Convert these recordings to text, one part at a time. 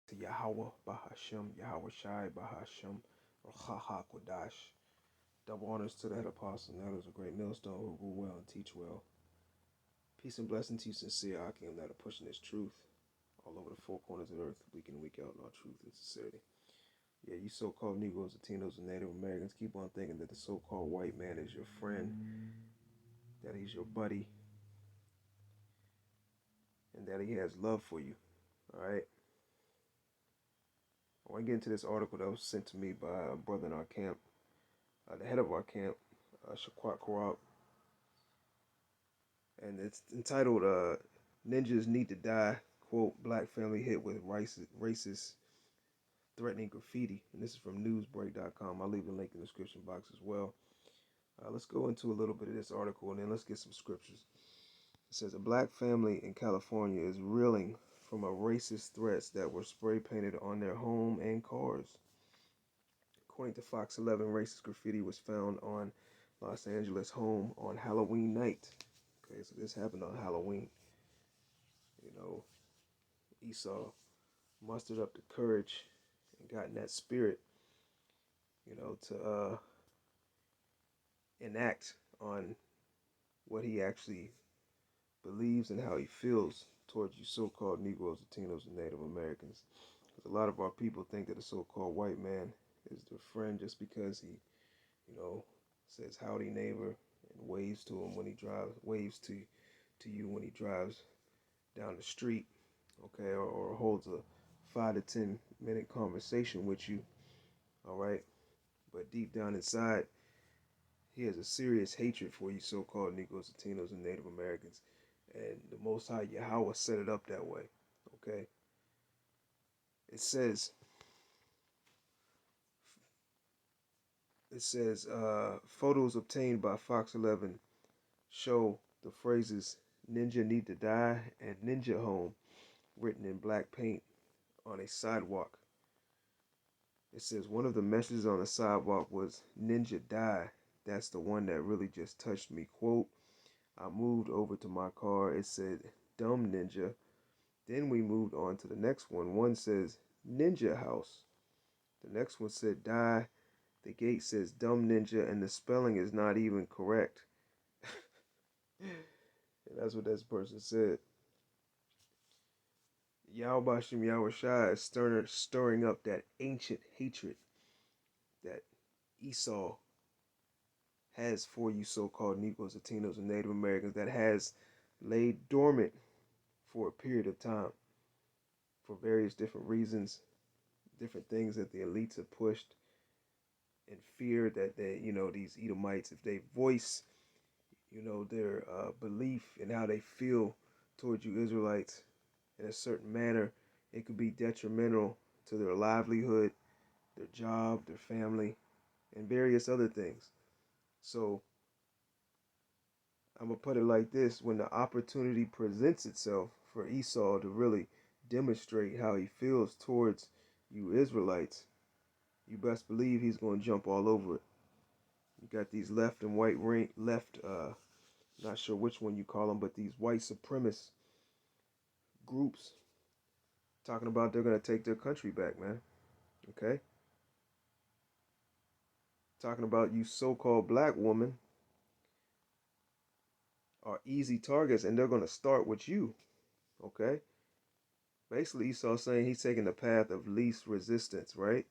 to Yahweh Bahasham, Yahweh Shai Bahasham, Raha Kodash. Double honors to the head apostle and elders, a great millstone who rule well and teach well. Peace and blessing to you, sincere Akim, that are pushing this truth all over the four corners of the earth, week in and week out, in all truth and sincerity. Yeah, you so-called Negroes, Latinos, and Native Americans keep on thinking that the so-called white man is your friend, that he's your buddy, and that he has love for you. All right. I want to get into this article that was sent to me by a brother in our camp, the head of our camp, Shaquat Corral, and it's entitled "Ninjas Need to Die." Quote: Black family hit with racist threatening graffiti. And this is from newsbreak.com. I'll leave the link in the description box as well. Let's go into a little bit of this article and then let's get some scriptures. It says a black family in California is reeling from a racist threats that were spray painted on their home and cars. According to Fox 11, racist graffiti was found on Los Angeles home on Halloween night. Okay, so this happened on Halloween. You know, Esau mustered up the courage and got in that spirit, to enact on what he actually believes and how he feels towards you so-called Negroes, Latinos, and Native Americans. Because a lot of our people think that a so-called white man is their friend just because he, says howdy neighbor and waves to him when he drives, waves to you when he drives down the street, okay, or holds a 5 to 10 minute conversation with you, all right. But deep down inside, he has a serious hatred for you so-called Negroes, Latinos, and Native Americans. And the Most High Yahweh set it up that way, okay? It says, photos obtained by Fox 11 show the phrases "Ninja need to die" and "Ninja home" written in black paint on a sidewalk. It says one of the messages on the sidewalk was "Ninja die. That's the one that really just touched me." Quote, I moved over to my car. It said "Dumb Ninja." Then we moved on to the next one. One says "Ninja house." The next one said "Die." The gate says "Dumb Ninja," and the spelling is not even correct. And that's what this person said. Yahweh Shem Yahweh Shai is stirring up that ancient hatred that Esau has for you so-called Negroes, Latinos, and Native Americans, that has laid dormant for a period of time for various different reasons, different things that the elites have pushed in fear that these Edomites, if they voice, their belief in how they feel towards you Israelites in a certain manner, it could be detrimental to their livelihood, their job, their family, and various other things. So I'm going to put it like this: when the opportunity presents itself for Esau to really demonstrate how he feels towards you Israelites, you best believe he's going to jump all over it. You got these left and not sure which one you call them, but these white supremacist groups talking about they're going to take their country back, man. Okay? Talking about you so-called black women are easy targets and they're going to start with you. Okay? Basically, Esau saying he's taking the path of least resistance, right?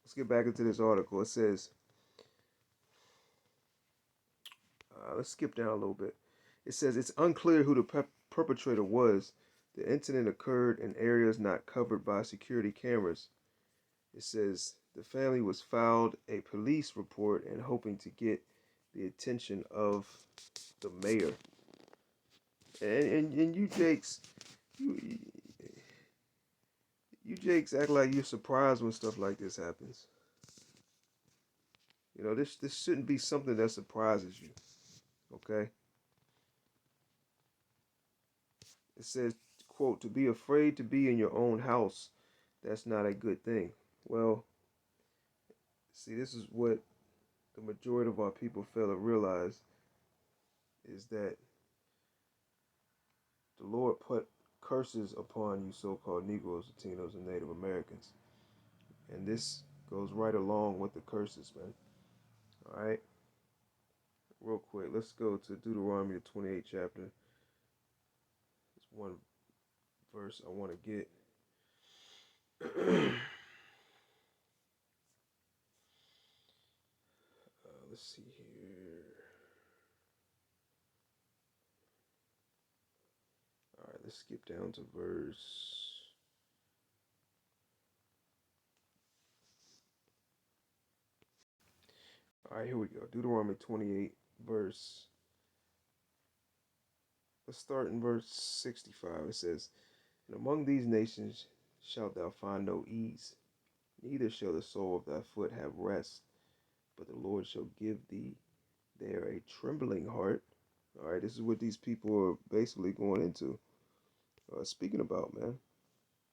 Let's get back into this article. It says, let's skip down a little bit. It says it's unclear who the perpetrator was. The incident occurred in areas not covered by security cameras. It says the family was filed a police report and hoping to get the attention of the mayor. And you Jakes, you, you Jakes act like you're surprised when stuff like this happens. This shouldn't be something that surprises you. Okay? It says, quote, to be afraid to be in your own house, that's not a good thing. Well, see, this is what the majority of our people fail to realize, is that the Lord put curses upon you so-called Negroes, Latinos, and Native Americans. And this goes right along with the curses, man. All right, real quick, let's go to Deuteronomy, the 28th chapter. It's one verse I want to get. Let's see here. All right, let's skip down to verse. All right, here we go. Deuteronomy 28, verse. Let's start in verse 65. It says, "And among these nations shalt thou find no ease, neither shall the sole of thy foot have rest, but the Lord shall give thee there a trembling heart." All right, this is what these people are basically going into, speaking about, man.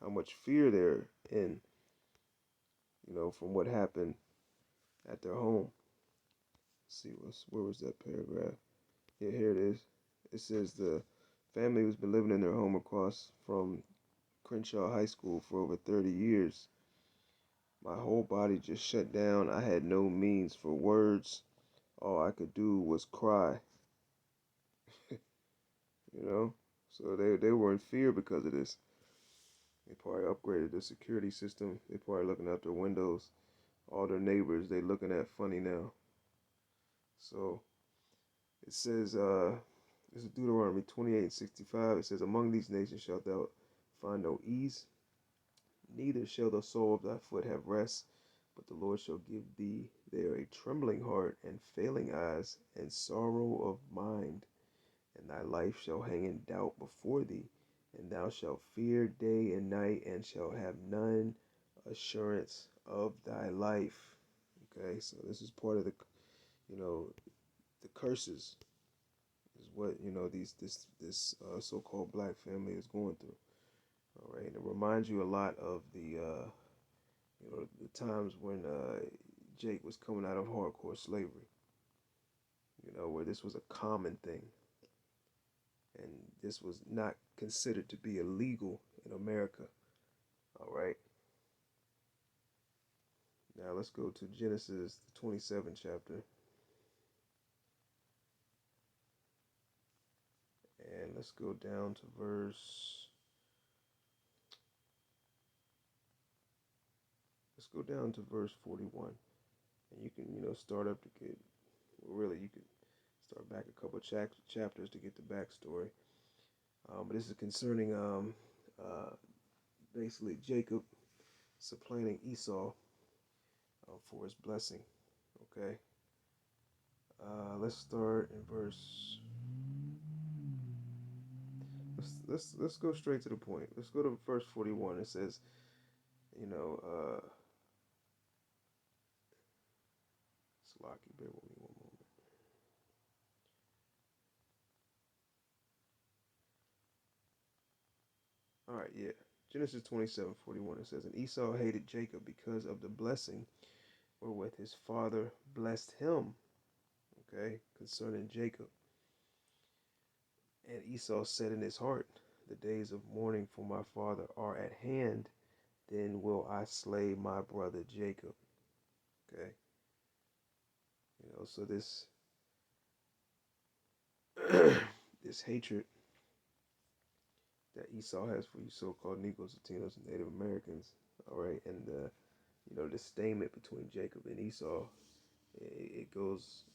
How much fear they're in, from what happened at their home. Let's see, where was that paragraph? Yeah, here it is. It says the family who's been living in their home across from Crenshaw High School for over 30 years. My whole body just shut down. I had no means for words. All I could do was cry. you know? So they were in fear because of this. They probably upgraded the security system. They probably looking out their windows. All their neighbors, they looking at funny now. So it says, this is Deuteronomy 28:65. It says, "Among these nations shalt thou find no ease, neither shall the sole of thy foot have rest, but the Lord shall give thee there a trembling heart and failing eyes and sorrow of mind, and thy life shall hang in doubt before thee, and thou shalt fear day and night, and shall have none assurance of thy life." Okay, so this is part of the curses is what this so-called black family is going through. All right, and it reminds you a lot of the times when Jake was coming out of hardcore slavery. Where this was a common thing, and this was not considered to be illegal in America. All right. Now let's go to Genesis, the 27th chapter, and let's go down to verse. Let's go down to verse 41, and you can start up to get. Well, really, you could start back a couple chapters to get the backstory. But this is concerning basically Jacob supplanting Esau for his blessing. Okay. Let's start in verse. Let's go straight to the point. Let's go to verse 41. It says, Slocky, bear with me one moment. All right, yeah. Genesis 27:41. It says, "And Esau hated Jacob because of the blessing wherewith his father blessed him." Okay, concerning Jacob. "And Esau said in his heart, The days of mourning for my father are at hand. Then will I slay my brother Jacob." Okay. So this this hatred that Esau has for you so-called Negroes, Latinos, and Native Americans, all right, and the disdainment between Jacob and Esau, it goes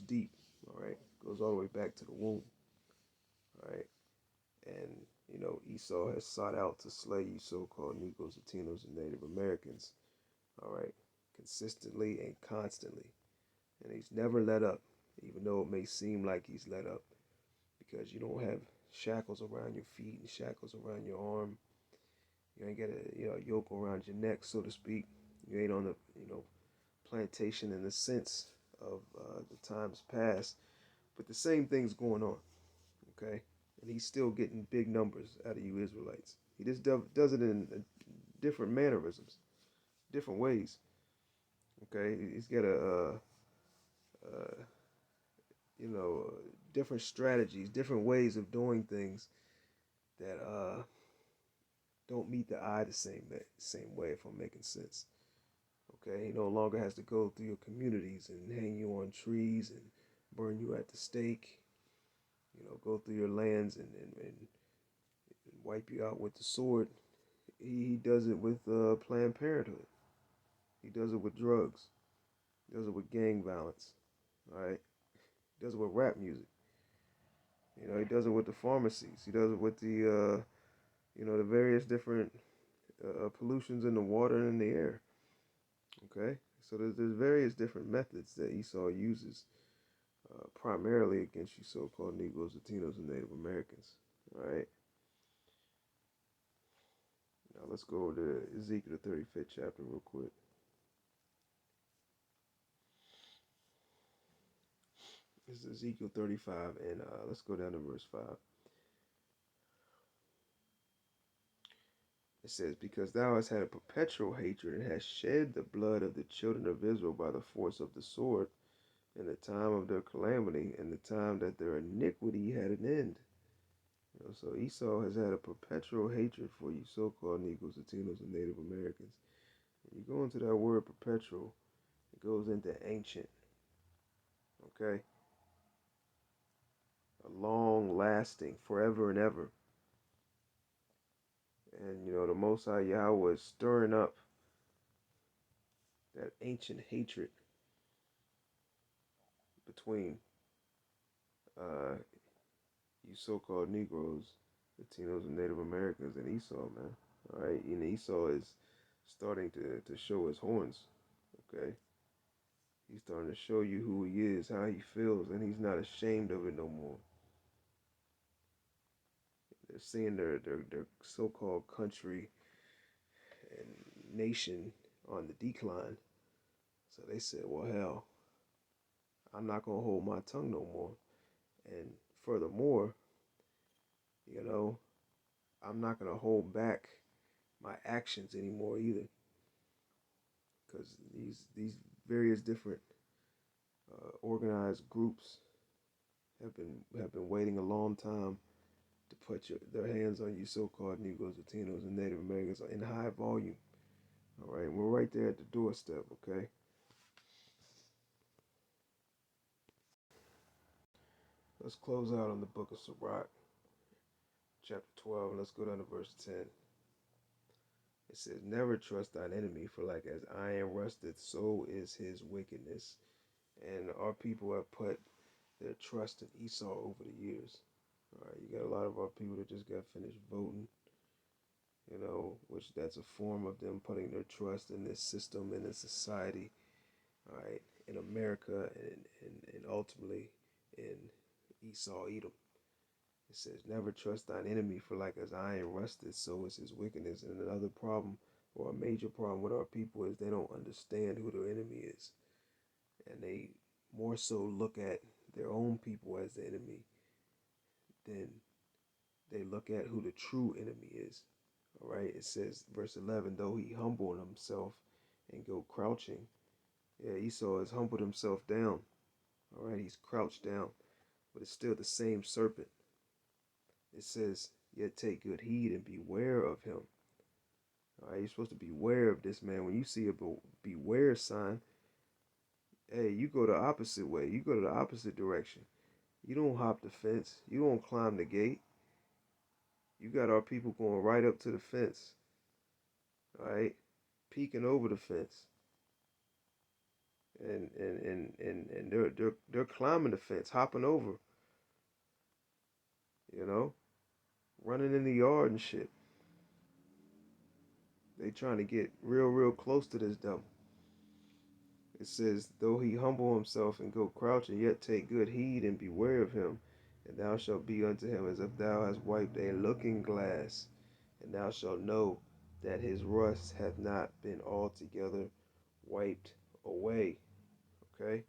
deep, all right, goes all the way back to the womb, all right, and Esau has sought out to slay you so-called Negroes, Latinos, and Native Americans, all right, consistently and constantly, and he's never let up, even though it may seem like he's let up, because you don't have shackles around your feet and shackles around your arm. You ain't got a yoke around your neck, so to speak. You ain't on the plantation in the sense of the times past, but the same thing's going on. Okay, and he's still getting big numbers out of you Israelites. He just does it in different mannerisms, different ways. Okay, he's got uh, you know, different strategies, different ways of doing things that don't meet the eye the same way, if I'm making sense. Okay, he no longer has to go through your communities and hang you on trees and burn you at the stake. Go through your lands and wipe you out with the sword. He does it with Planned Parenthood. He does it with drugs. He does it with gang violence. All right. He does it with rap music. He does it with the pharmacies. He does it with the various different pollutions in the water and in the air. Okay. So there's various different methods that Esau uses, primarily against you so-called Negroes, Latinos, and Native Americans. All right. Now let's go over to Ezekiel the 35th chapter real quick. This is Ezekiel 35, and let's go down to verse 5. It says, "Because thou hast had a perpetual hatred, and hast shed the blood of the children of Israel by the force of the sword, in the time of their calamity, and the time that their iniquity had an end." So Esau has had a perpetual hatred for you so-called Negroes, Latinos, and Native Americans. When you go into that word perpetual, it goes into ancient, okay? A long lasting, forever and ever. And the Most High Yahweh is stirring up that ancient hatred between you so-called Negroes, Latinos, and Native Americans and Esau, man. All right, and Esau is starting to show his horns. Okay, he's starting to show you who he is, how he feels, and he's not ashamed of it no more. They're seeing their so-called country and nation on the decline. So they said, well, hell, I'm not going to hold my tongue no more. And furthermore, I'm not going to hold back my actions anymore either. Because these various different organized groups have been waiting a long time to put their hands on you so-called Negroes, Latinos, and Native Americans in high volume. All right, we're right there at the doorstep, okay? Let's close out on the book of Sirach, chapter 12, and let's go down to verse 10. It says, "Never trust thine enemy, for like as iron rusteth, so is his wickedness." And our people have put their trust in Esau over the years. All right, you got a lot of our people that just got finished voting, which that's a form of them putting their trust in this system, in this society, all right, in America, and ultimately in Esau, Edom. It says, "Never trust thine enemy, for like as iron rusted, so is his wickedness." And another problem, or a major problem with our people, is they don't understand who their enemy is. And they more so look at their own people as the enemy than they look at who the true enemy is. All right, it says, verse 11, "Though he humbled himself and go crouching." Yeah, Esau has humbled himself down. All right, he's crouched down, but it's still the same serpent. It says, "Yet take good heed and beware of him." All right, you're supposed to beware of this man. When you see a beware sign, hey, you go the opposite way. You go to the opposite direction. You don't hop the fence. You don't climb the gate. You got our people going right up to the fence. All right, peeking over the fence. And they're climbing the fence, hopping over, you know, running in the yard and shit. They trying to get real close to this devil. It says, "Though he humble himself and go crouching, yet take good heed and beware of him, and thou shalt be unto him as if thou hast wiped a looking glass, and thou shalt know that his rust hath not been altogether wiped away." Okay,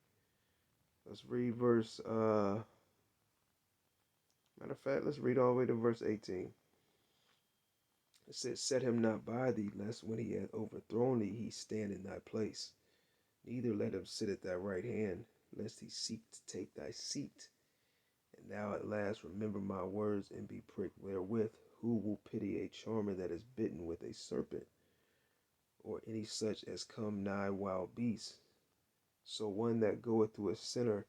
let's read verse matter of fact, let's read all the way to verse 18. It says, "Set him not by thee, lest when he hath overthrown thee, he stand in thy place. Neither let him sit at thy right hand, lest he seek to take thy seat. And thou at last remember my words and be pricked therewith. Who will pity a charmer that is bitten with a serpent, or any such as come nigh wild beasts? So one that goeth to a sinner,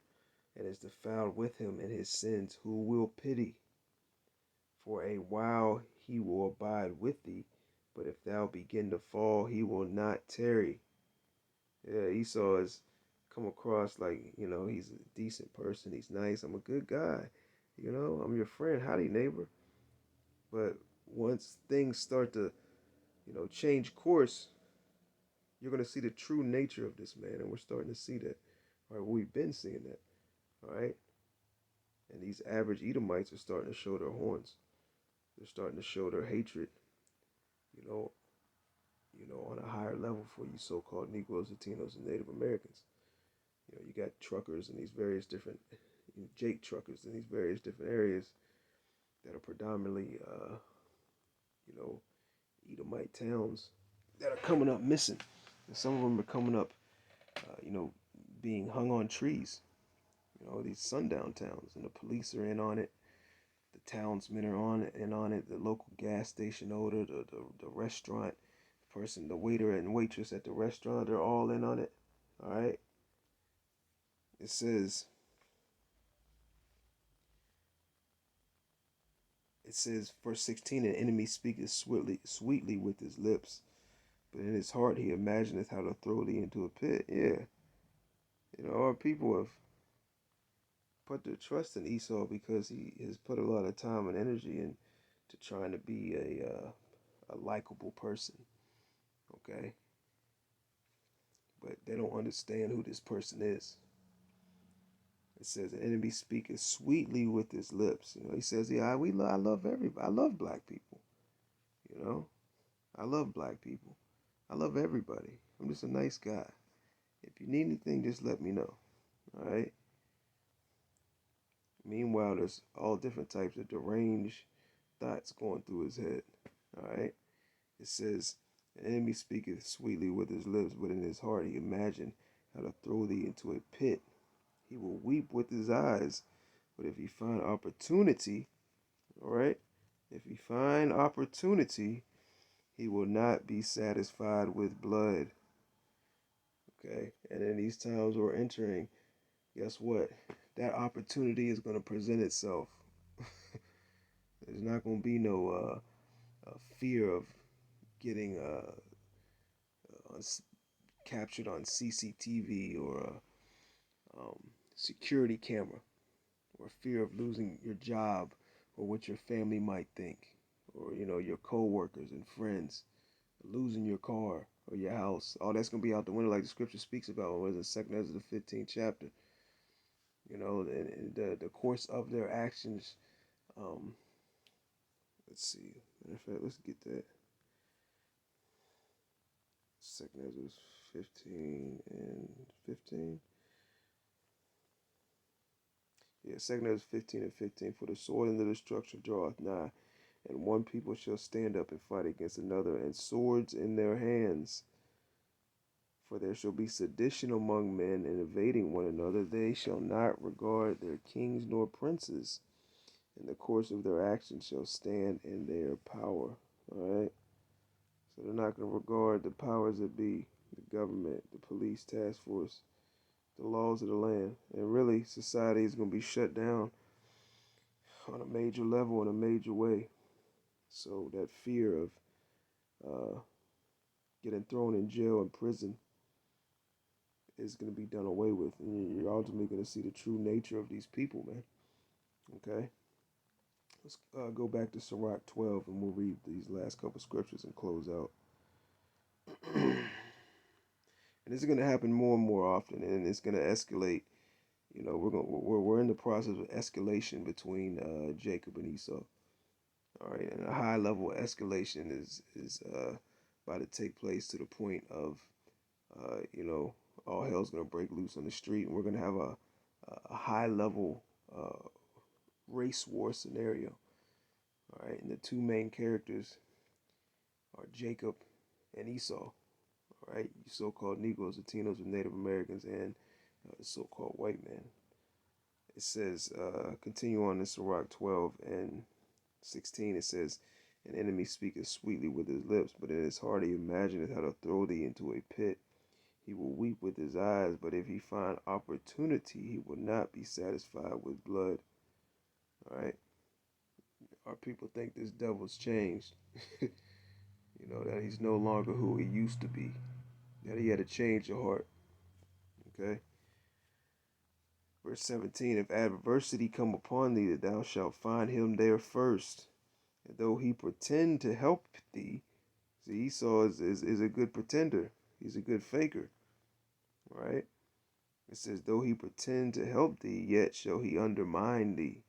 and is defiled with him in his sins, who will pity? For a while he will abide with thee, but if thou begin to fall, he will not tarry. Yeah, Esau has come across like, he's a decent person. He's nice. I'm a good guy. I'm your friend. Howdy, neighbor. But once things start to, change course, you're going to see the true nature of this man. And we're starting to see that. All right, we've been seeing that. All right. And these average Edomites are starting to show their horns. They're starting to show their hatred, you know, on a higher level for you so-called Negroes, Latinos, and Native Americans. You got truckers in these various different, Jake truckers in these various different areas that are predominantly, Edomite towns that are coming up missing. And some of them are coming up, being hung on trees. These sundown towns, and the police are in on it. The townsmen are on it. The local gas station owner, the restaurant person, the waiter and waitress at the restaurant, they're all in on it. All right. It says, verse 16, an enemy speaketh sweetly with his lips, but in his heart he imagineth how to throw thee into a pit. Yeah. Our people have put their trust in Esau because he has put a lot of time and energy into trying to be a likable person. Okay. But they don't understand who this person is. It says an enemy speaketh sweetly with his lips. He says, "Yeah, I love everybody. I love black people. I love black people. I love everybody. I'm just a nice guy. If you need anything, just let me know." All right. Meanwhile, there's all different types of deranged thoughts going through his head. All right. It says, "An enemy speaketh sweetly with his lips, but in his heart he imagined how to throw thee into a pit. He will weep with his eyes, but if he find opportunity," all right, "if he find opportunity, he will not be satisfied with blood." Okay, and in these times we're entering, guess what? That opportunity is going to present itself. There's not going to be no fear of getting captured on CCTV or a security camera, or fear of losing your job or what your family might think, or your co-workers and friends, losing your car or your house. All that's going to be out the window, like the scripture speaks about. What is it, 2nd Ezra the 15th chapter? The course of their actions. Let's see. Matter of fact, let's get that. 2nd Ezra 15 and 15. Yeah, 2nd Ezra 15 and 15. For the sword and the destruction draweth nigh, and one people shall stand up and fight against another, and swords in their hands. For there shall be sedition among men, and invading one another. They shall not regard their kings nor princes, and the course of their actions shall stand in their power. All right? So they're not going to regard the powers that be, the government, the police task force, the laws of the land. And really, society is going to be shut down on a major level, in a major way. So that fear of getting thrown in jail and prison is going to be done away with. And you're ultimately going to see the true nature of these people, man. Okay? Let's go back to Sirach 12, and we'll read these last couple scriptures and close out. And this is going to happen more and more often, and it's going to escalate. We're in the process of escalation between Jacob and Esau. All right, and a high level escalation is about to take place, to the point of all hell's going to break loose on the street, and we're going to have a high level race war scenario. All right, and the two main characters are Jacob and Esau. All right, you so-called Negroes, Latinos, and Native Americans, and the so-called white man. It says, continue on in Sirach 12 and 16 it says, "An enemy speaketh sweetly with his lips, but in his heart he imagineth how to throw thee into a pit. He will weep with his eyes, but if he find opportunity, he will not be satisfied with blood." All right. Our people think this devil's changed. That he's no longer who he used to be. That he had to change your heart. Okay. Verse 17, "If adversity come upon thee, that thou shalt find him there first. And though he pretend to help thee," see, Esau is a good pretender. He's a good faker. Right? It says, "Though he pretend to help thee, yet shall he undermine thee.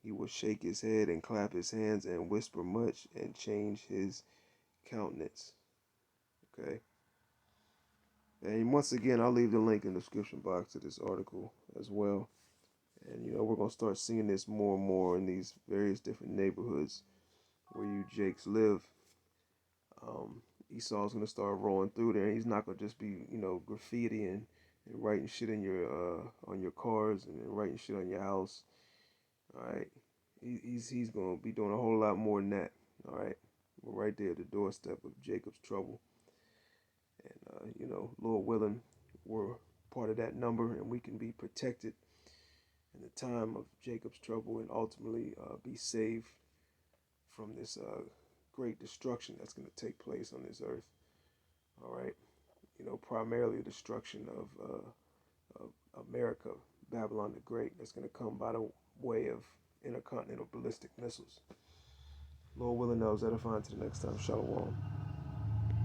He will shake his head and clap his hands and whisper much and change his countenance." Okay. And once again, I'll leave the link in the description box to this article as well. And we're gonna start seeing this more and more in these various different neighborhoods where you Jakes live. Esau's gonna start rolling through there. He's not gonna just be graffiti and writing shit in your on your cars and writing shit on your house. All right, he's gonna be doing a whole lot more than that. All right, we're right there at the doorstep of Jacob's trouble, and Lord willing, we're part of that number, and we can be protected in the time of Jacob's trouble, and ultimately be saved from this great destruction that's going to take place on this earth. All right, primarily the destruction of America, Babylon the Great, that's going to come by the way of intercontinental ballistic missiles. Lord willing, those that are fine to the next time. Shalom.